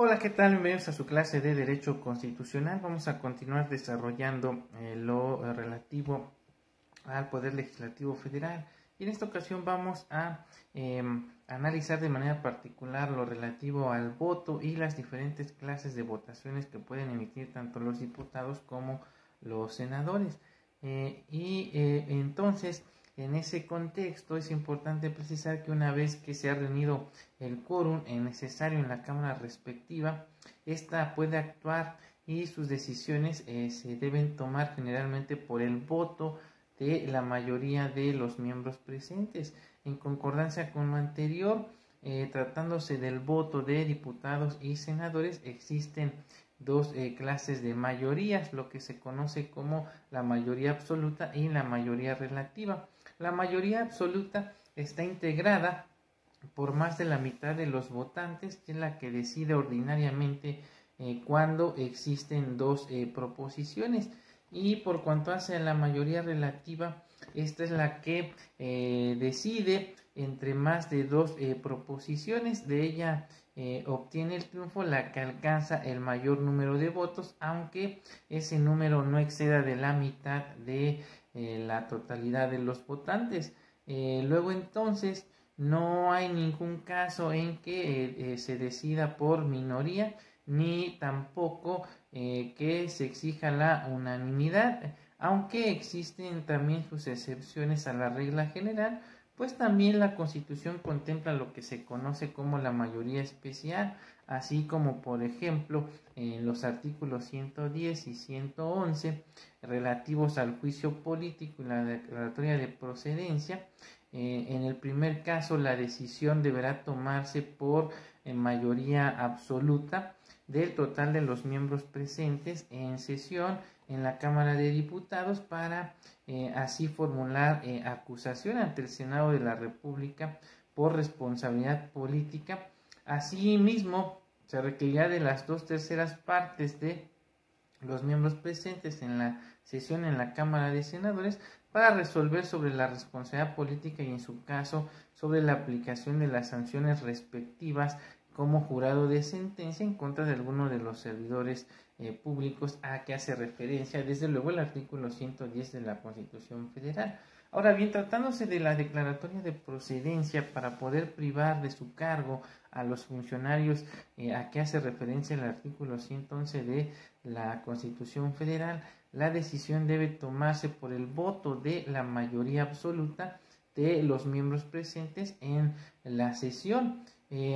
Hola, ¿qué tal? Bienvenidos a su clase de Derecho Constitucional. Vamos a continuar desarrollando lo relativo al Poder Legislativo Federal. Y en esta ocasión vamos a analizar de manera particular lo relativo al voto y las diferentes clases de votaciones que pueden emitir tanto los diputados como los senadores. Entonces, en ese contexto es importante precisar que una vez que se ha reunido el quórum necesario en la Cámara respectiva, ésta puede actuar y sus decisiones se deben tomar generalmente por el voto de la mayoría de los miembros presentes. En concordancia con lo anterior, tratándose del voto de diputados y senadores, existen dos clases de mayorías, lo que se conoce como la mayoría absoluta y la mayoría relativa. La mayoría absoluta está integrada por más de la mitad de los votantes, que es la que decide ordinariamente cuando existen dos proposiciones. Y por cuanto hace a la mayoría relativa, esta es la que decide entre más de dos proposiciones. De ella obtiene el triunfo la que alcanza el mayor número de votos, aunque ese número no exceda de la mitad de la totalidad de los votantes. Luego entonces no hay ningún caso en que se decida por minoría, ni tampoco que se exija la unanimidad, aunque existen también sus excepciones a la regla general, pues también la Constitución contempla lo que se conoce como la mayoría especial, así como por ejemplo en los artículos 110 y 111 relativos al juicio político y la declaratoria de procedencia. En el primer caso, la decisión deberá tomarse por mayoría absoluta del total de los miembros presentes en sesión en la Cámara de Diputados para así formular acusación ante el Senado de la República por responsabilidad política. Asimismo, se requerirá de las 2/3 partes de los miembros presentes en la sesión en la Cámara de Senadores para resolver sobre la responsabilidad política y en su caso sobre la aplicación de las sanciones respectivas como jurado de sentencia en contra de alguno de los servidores públicos a que hace referencia desde luego el artículo 110 de la Constitución Federal. Ahora bien, tratándose de la declaratoria de procedencia para poder privar de su cargo a los funcionarios a que hace referencia el artículo 111 de la Constitución Federal, la decisión debe tomarse por el voto de la mayoría absoluta de los miembros presentes en la sesión.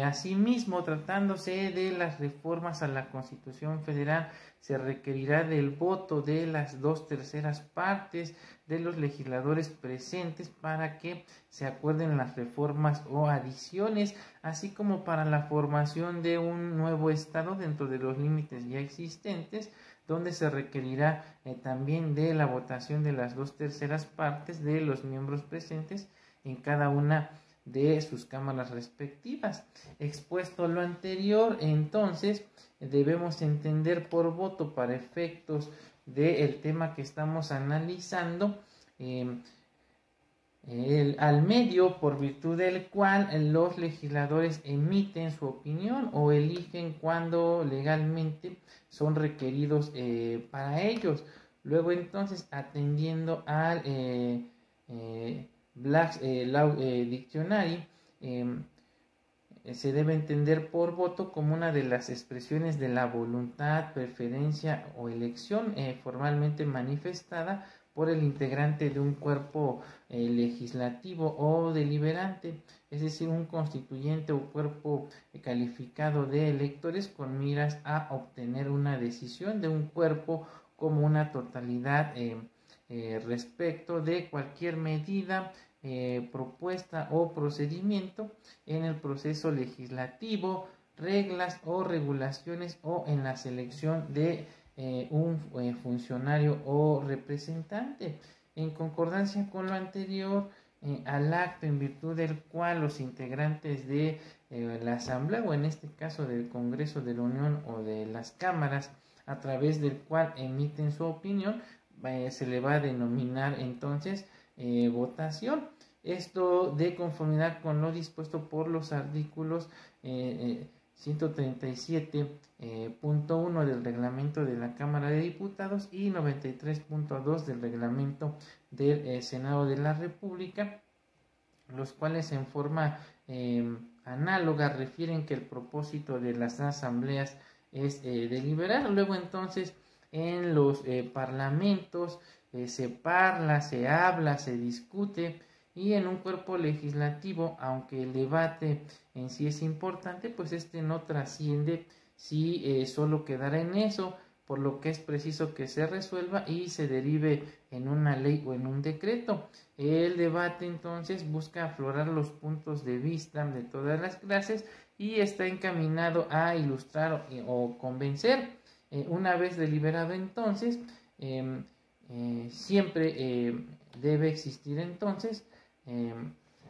Asimismo, tratándose de las reformas a la Constitución Federal, se requerirá del voto de las 2/3 partes de los legisladores presentes para que se acuerden las reformas o adiciones, así como para la formación de un nuevo estado dentro de los límites ya existentes, donde se requerirá también de la votación de las 2/3 partes de los miembros presentes en cada una de sus cámaras respectivas. Expuesto lo anterior, entonces debemos entender por voto para efectos del tema que estamos analizando al medio por virtud del cual los legisladores emiten su opinión o eligen cuando legalmente son requeridos para ellos. Luego entonces, atendiendo al Black's Law Dictionary, se debe entender por voto como una de las expresiones de la voluntad, preferencia o elección formalmente manifestada por el integrante de un cuerpo legislativo o deliberante, es decir, un constituyente o cuerpo calificado de electores con miras a obtener una decisión de un cuerpo como una totalidad respecto de cualquier medida, propuesta o procedimiento en el proceso legislativo, reglas o regulaciones o en la selección de un funcionario o representante. En concordancia con lo anterior, al acto en virtud del cual los integrantes de la Asamblea o en este caso del Congreso de la Unión o de las cámaras a través del cual emiten su opinión, se le va a denominar entonces votación. Esto de conformidad con lo dispuesto por los artículos 137.1 del reglamento de la Cámara de Diputados y 93.2 del reglamento del Senado de la República, los cuales en forma análoga refieren que el propósito de las asambleas es deliberar. Luego entonces en los parlamentos se parla, se habla, se discute, y en un cuerpo legislativo, aunque el debate en sí es importante, pues este no trasciende si solo quedará en eso, por lo que es preciso que se resuelva y se derive en una ley o en un decreto. El debate entonces busca aflorar los puntos de vista de todas las clases y está encaminado a ilustrar o convencer. Una vez deliberado entonces, siempre debe existir entonces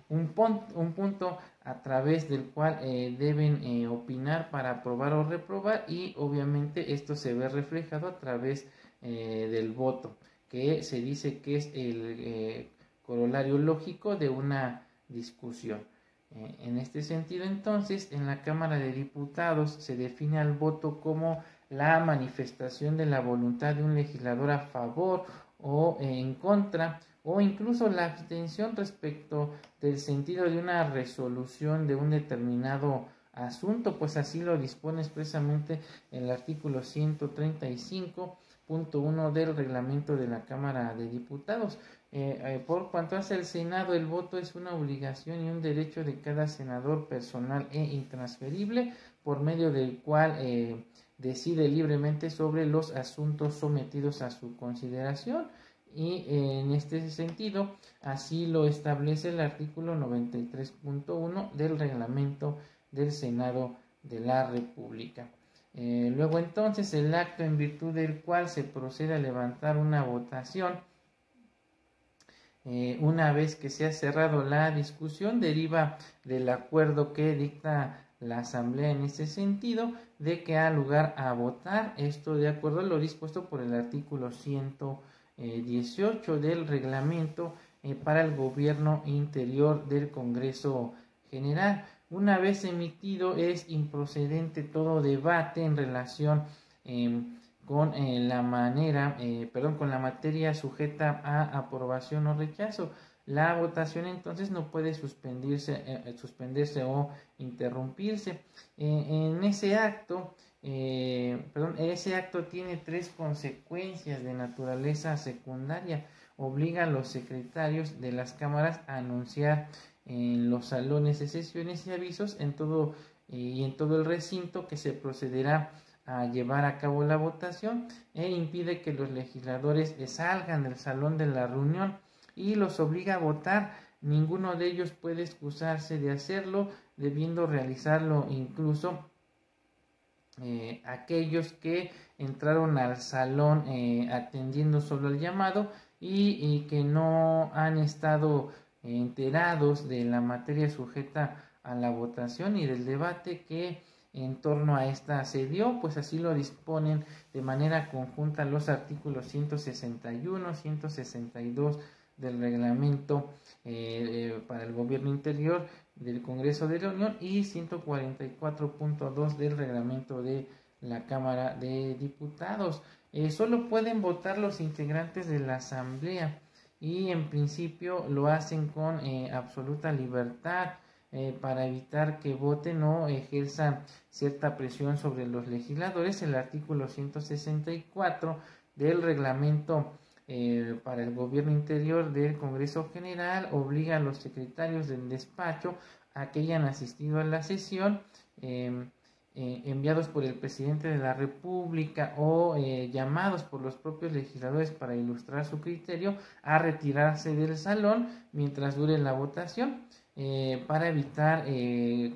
un punto a través del cual deben opinar para aprobar o reprobar, y obviamente esto se ve reflejado a través del voto, que se dice que es el corolario lógico de una discusión. En este sentido entonces, en la Cámara de Diputados se define al voto como la manifestación de la voluntad de un legislador a favor o en contra, o incluso la abstención respecto del sentido de una resolución de un determinado asunto, pues así lo dispone expresamente el artículo 135.1 del reglamento de la Cámara de Diputados. Por cuanto hace el Senado, el voto es una obligación y un derecho de cada senador personal e intransferible, por medio del cual decide libremente sobre los asuntos sometidos a su consideración. Y en este sentido, así lo establece el artículo 93.1 del reglamento del Senado de la República. Luego entonces, el acto en virtud del cual se procede a levantar una votación, una vez que se ha cerrado la discusión, deriva del acuerdo que dicta la Asamblea en ese sentido, de que ha lugar a votar, esto de acuerdo a lo dispuesto por el artículo 118 del reglamento para el gobierno interior del Congreso General. Una vez emitido, es improcedente todo debate en relación con la materia sujeta a aprobación o rechazo. La votación entonces no puede suspenderse o interrumpirse. En ese acto, ese acto tiene tres consecuencias de naturaleza secundaria. Obliga a los secretarios de las cámaras a anunciar en los salones de sesiones y avisos en todo el recinto que se procederá a llevar a cabo la votación, e impide que los legisladores salgan del salón de la reunión y los obliga a votar. Ninguno de ellos puede excusarse de hacerlo, debiendo realizarlo incluso aquellos que entraron al salón atendiendo solo el llamado y que no han estado enterados de la materia sujeta a la votación y del debate que en torno a esta se dio, pues así lo disponen de manera conjunta los artículos 161, 162 del reglamento para el gobierno interior del Congreso de la Unión y 144.2 del reglamento de la Cámara de Diputados. Solo pueden votar los integrantes de la Asamblea y en principio lo hacen con absoluta libertad, para evitar que voten o ejerzan cierta presión sobre los legisladores. El artículo 164 del reglamento para el gobierno interior del Congreso General obliga a los secretarios del despacho a que hayan asistido a la sesión, enviados por el presidente de la República o llamados por los propios legisladores para ilustrar su criterio, a retirarse del salón mientras dure la votación, para evitar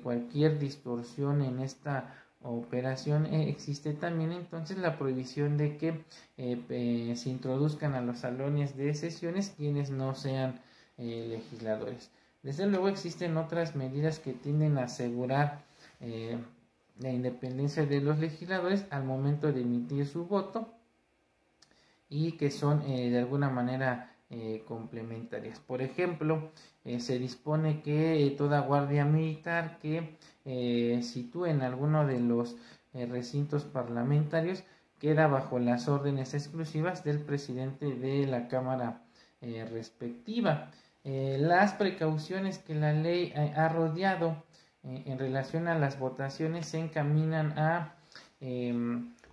cualquier distorsión en esta operación. Existe también entonces la prohibición de que se introduzcan a los salones de sesiones quienes no sean legisladores. Desde luego existen otras medidas que tienden a asegurar la independencia de los legisladores al momento de emitir su voto y que son de alguna manera complementarias. Por ejemplo, se dispone que toda guardia militar que sitúe en alguno de los recintos parlamentarios queda bajo las órdenes exclusivas del presidente de la Cámara respectiva. Las precauciones que la ley ha rodeado en relación a las votaciones se encaminan a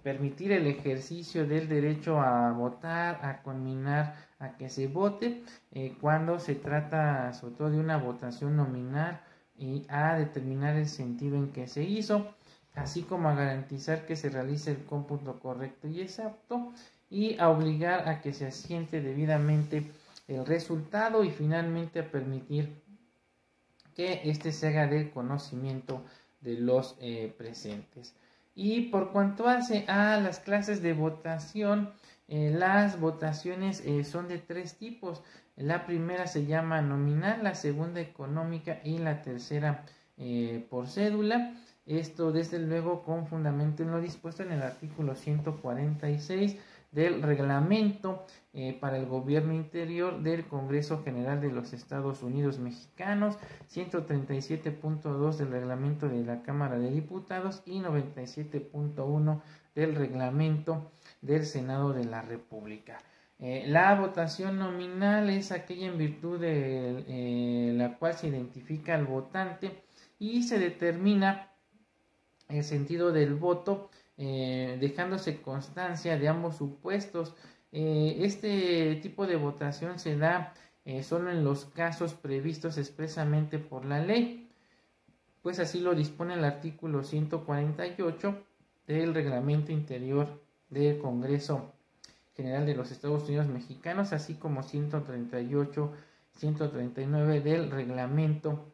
permitir el ejercicio del derecho a votar, a conminar a que se vote cuando se trata sobre todo de una votación nominal y a determinar el sentido en que se hizo, así como a garantizar que se realice el cómputo correcto y exacto y a obligar a que se asiente debidamente el resultado y finalmente a permitir que éste se haga del conocimiento de los presentes. Y por cuanto hace a las clases de votación, las votaciones son de 3 tipos. La primera se llama nominal, la segunda económica y la tercera por cédula. Esto desde luego con fundamento en lo dispuesto en el artículo 146 del reglamento para el gobierno interior del Congreso General de los Estados Unidos Mexicanos, 137.2 del reglamento de la Cámara de Diputados y 97.1 del reglamento del Senado de la República. La votación nominal es aquella en virtud de la cual se identifica al votante y se determina el sentido del voto dejándose constancia de ambos supuestos. Este tipo de votación se da solo en los casos previstos expresamente por la ley, pues así lo dispone el artículo 148 del reglamento interior del Congreso General de los Estados Unidos Mexicanos, así como 138, 139 del reglamento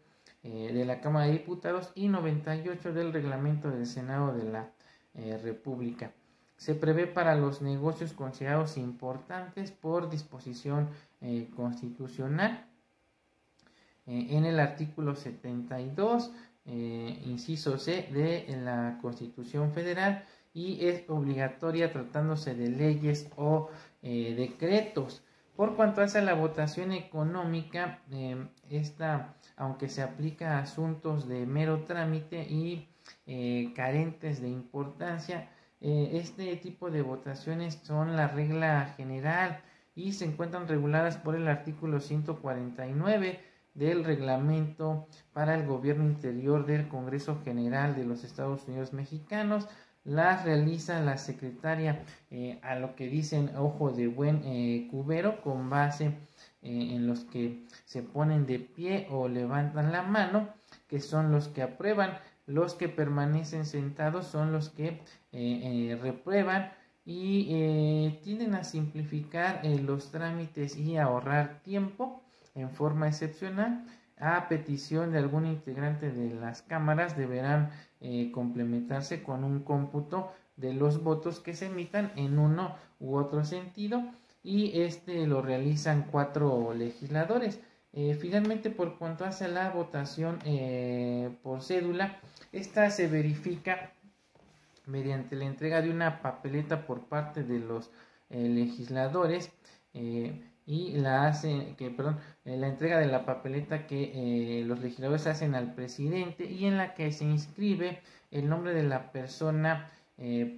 de la Cámara de Diputados y 98 del reglamento del Senado de la República. Se prevé para los negocios considerados importantes por disposición constitucional en el artículo 72 inciso C de la Constitución Federal y es obligatoria tratándose de leyes o decretos. Por cuanto hace a la votación económica, esta, aunque se aplica a asuntos de mero trámite y carentes de importancia, este tipo de votaciones son la regla general y se encuentran reguladas por el artículo 149 del reglamento para el gobierno interior del Congreso General de los Estados Unidos Mexicanos. Las realiza la secretaria a lo que dicen ojo de buen cubero, con base en los que se ponen de pie o levantan la mano, que son los que aprueban. Los que permanecen sentados son los que reprueban y tienden a simplificar los trámites y a ahorrar tiempo en forma excepcional. A petición de algún integrante de las cámaras deberán complementarse con un cómputo de los votos que se emitan en uno u otro sentido y lo realizan 4 legisladores. Finalmente, por cuanto hace la votación por cédula, esta se verifica mediante la entrega de una papeleta por parte de los legisladores y la entrega de la papeleta que los legisladores hacen al presidente y en la que se inscribe el nombre de la persona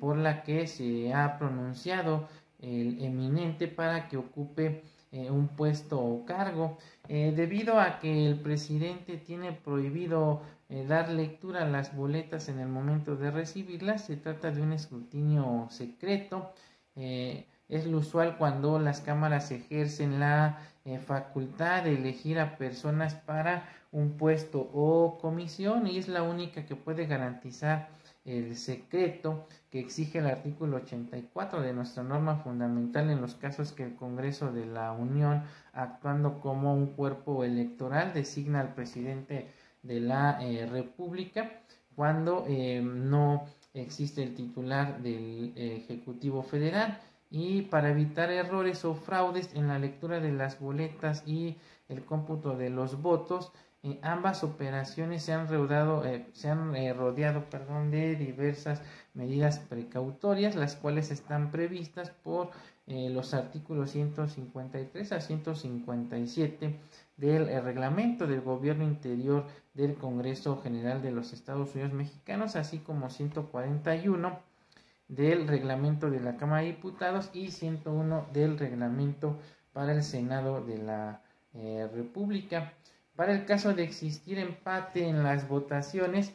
por la que se ha pronunciado el eminente para que ocupe un puesto o cargo. Debido a que el presidente tiene prohibido dar lectura a las boletas en el momento de recibirlas, se trata de un escrutinio secreto. Es lo usual cuando las cámaras ejercen la facultad de elegir a personas para un puesto o comisión y es la única que puede garantizar el secreto que exige el artículo 84 de nuestra norma fundamental en los casos que el Congreso de la Unión, actuando como un cuerpo electoral, designa al presidente de la República cuando no existe el titular del Ejecutivo Federal. Y para evitar errores o fraudes en la lectura de las boletas y el cómputo de los votos, ambas operaciones se han rodeado de diversas medidas precautorias, las cuales están previstas por los artículos 153 a 157 del reglamento del Gobierno Interior del Congreso General de los Estados Unidos Mexicanos, así como 141 del reglamento de la Cámara de Diputados y 101 del reglamento para el Senado de la República. Para el caso de existir empate en las votaciones,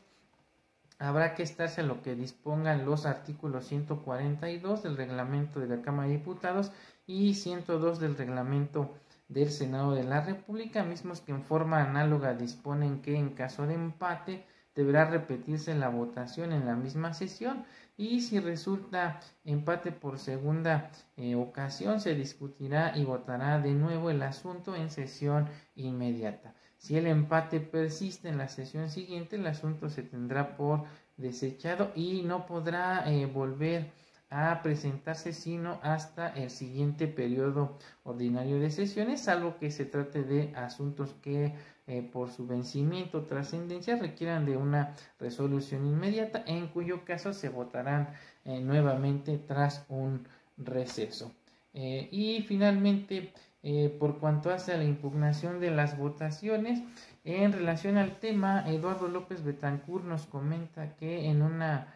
habrá que estarse a lo que dispongan los artículos 142 del reglamento de la Cámara de Diputados y 102 del reglamento del Senado de la República, mismos que en forma análoga disponen que en caso de empate deberá repetirse la votación en la misma sesión, y si resulta empate por segunda ocasión se discutirá y votará de nuevo el asunto en sesión inmediata. Si el empate persiste en la sesión siguiente, el asunto se tendrá por desechado y no podrá volver a presentarse sino hasta el siguiente periodo ordinario de sesiones, salvo que se trate de asuntos que por su vencimiento o trascendencia requieran de una resolución inmediata, en cuyo caso se votarán nuevamente tras un receso. Y finalmente, por cuanto hace a la impugnación de las votaciones, en relación al tema, Eduardo López Betancourt nos comenta que en una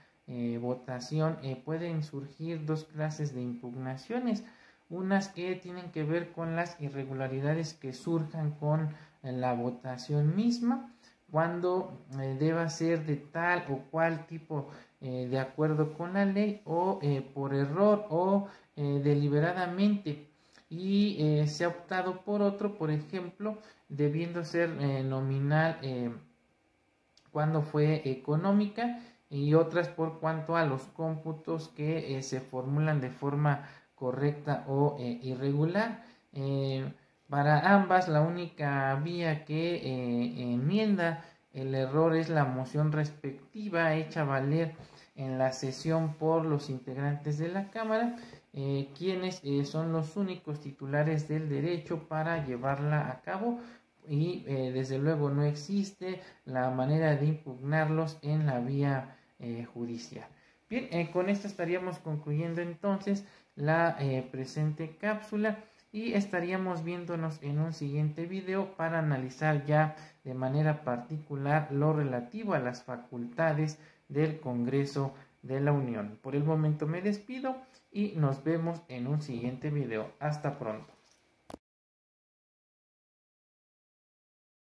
votación pueden surgir dos clases de impugnaciones, unas que tienen que ver con las irregularidades que surjan con la votación misma, cuando deba ser de tal o cual tipo de acuerdo con la ley, o por error o deliberadamente, y se ha optado por otro, por ejemplo, debiendo ser nominal cuando fue económica, y otras por cuanto a los cómputos que se formulan de forma correcta o irregular. Para ambas, la única vía que enmienda el error es la moción respectiva hecha valer en la sesión por los integrantes de la Cámara, quienes son los únicos titulares del derecho para llevarla a cabo, y desde luego no existe la manera de impugnarlos en la vía judicial. Bien, con esto estaríamos concluyendo entonces la presente cápsula, y estaríamos viéndonos en un siguiente video para analizar ya de manera particular lo relativo a las facultades del Congreso de la Unión. Por el momento me despido y nos vemos en un siguiente video. Hasta pronto.